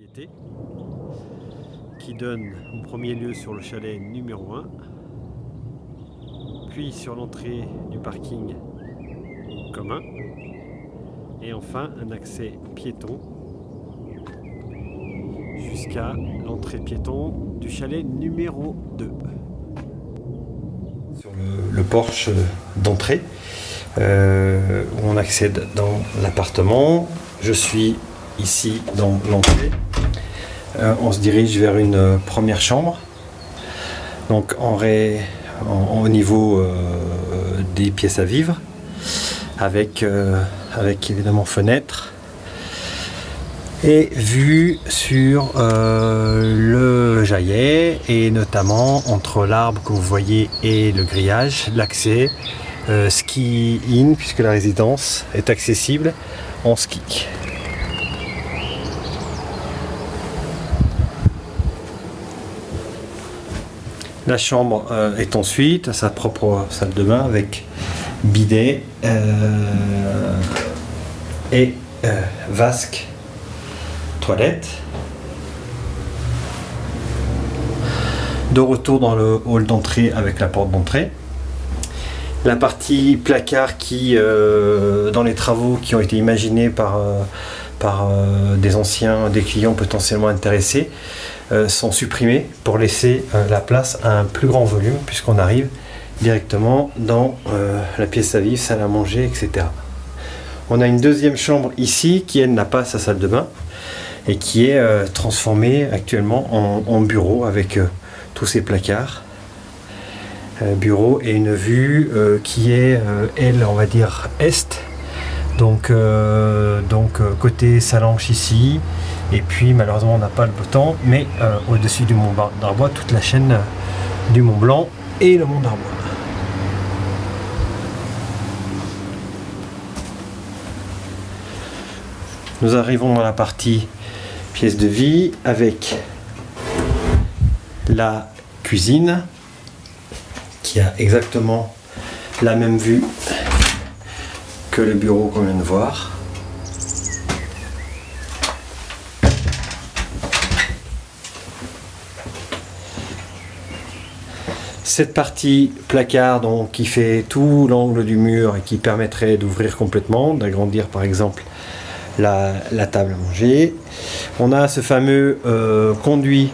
propriété qui donne en premier lieu sur le chalet numéro 1, puis sur l'entrée du parking commun, et enfin un accès piéton jusqu'à l'entrée piéton du chalet numéro 2. Sur le porche d'entrée, où on accède dans l'appartement. Je suis ici dans l'entrée. On se dirige vers une première chambre. Donc au niveau des pièces à vivre, avec évidemment fenêtre et vue sur le Jaillet, et notamment entre l'arbre que vous voyez et le grillage, l'accès ski in, puisque la résidence est accessible en ski. La chambre est ensuite à sa propre salle de bain avec bidet et vasque, toilette. De retour dans le hall d'entrée avec la porte d'entrée. La partie placard qui, dans les travaux qui ont été imaginés par des clients potentiellement intéressés, sont supprimés pour laisser la place à un plus grand volume, puisqu'on arrive directement dans la pièce à vivre, salle à manger, etc. On a une deuxième chambre ici qui, elle, n'a pas sa salle de bain et qui est transformée actuellement en bureau avec tous ces placards. Bureau et une vue qui est, elle, on va dire est, donc côté Salanches ici, et puis malheureusement on n'a pas le beau temps, mais au-dessus du mont d'Arbois, toute la chaîne du Mont Blanc et le mont d'Arbois. Nous arrivons dans la partie pièce de vie avec la cuisine qui a exactement la même vue que le bureau qu'on vient de voir. Cette partie placard donc, qui fait tout l'angle du mur et qui permettrait d'ouvrir complètement, d'agrandir par exemple la table à manger. On a ce fameux conduit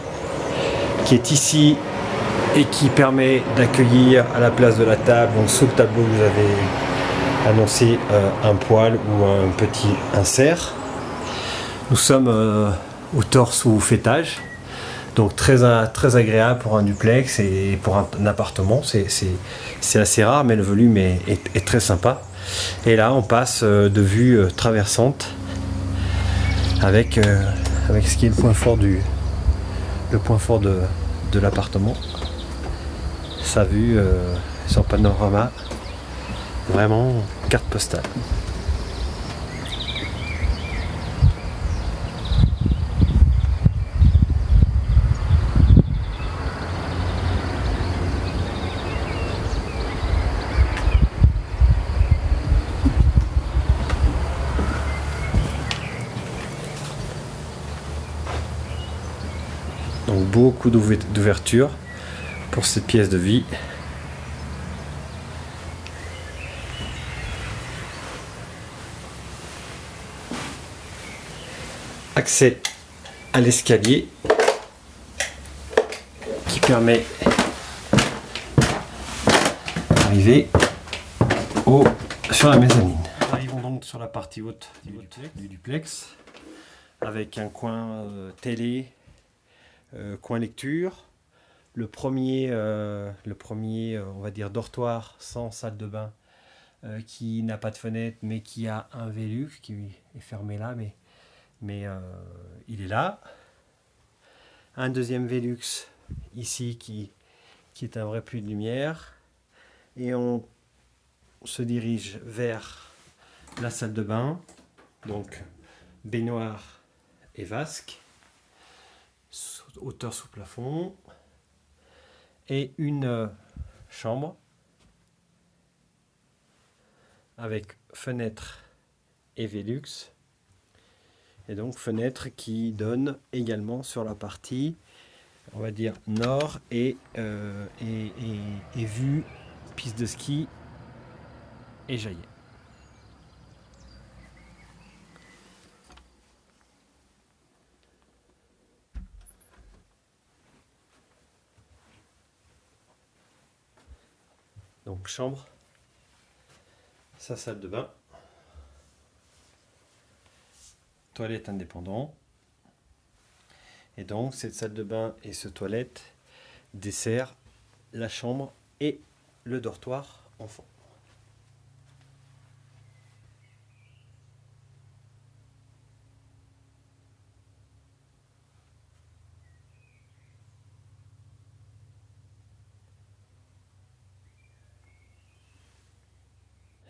qui est ici et qui permet d'accueillir à la place de la table, donc sous le tableau vous avez annoncé un poêle ou un petit insert. Nous sommes au torse ou fêtage, donc très agréable pour un duplex et pour un appartement. C'est assez rare, mais le volume est très sympa. Et là on passe de vue traversante avec ce qui est le point fort de l'appartement. Sa vue sur panorama, vraiment carte postale. Donc beaucoup d'ouverture pour cette pièce de vie. Accès à l'escalier qui permet d'arriver sur la mezzanine. Nous arrivons donc sur la partie haute du duplex avec un coin télé, coin lecture. Le premier, on va dire, dortoir sans salle de bain qui n'a pas de fenêtre mais qui a un Velux qui est fermé là, mais il est là. Un deuxième Velux ici qui est un vrai puits de lumière. Et on se dirige vers la salle de bain, donc baignoire et vasque, hauteur sous plafond. Et une chambre avec fenêtre et Velux, Et donc fenêtre qui donne également sur la partie, on va dire, nord et vue piste de ski et Jaillet. Donc chambre, sa salle de bain, toilette indépendant. Et donc cette salle de bain et ce toilette dessert la chambre et le dortoir enfant.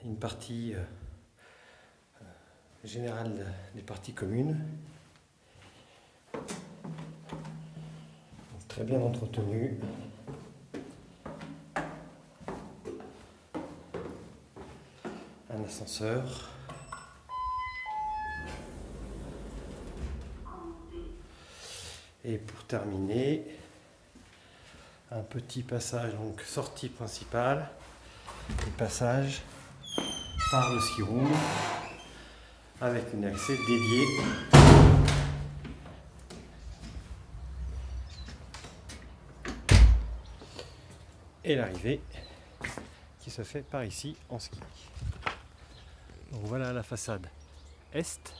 Une partie générale des parties communes. Très bien entretenu. Un ascenseur. Et pour terminer, un petit passage, donc sortie principale, et passage par le ski room avec un accès dédié et l'arrivée qui se fait par ici en ski. Donc voilà la façade est.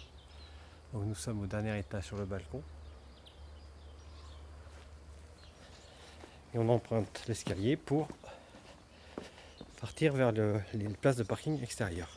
Donc nous sommes au dernier étage sur le balcon. Et on emprunte l'escalier pour partir vers les places de parking extérieures.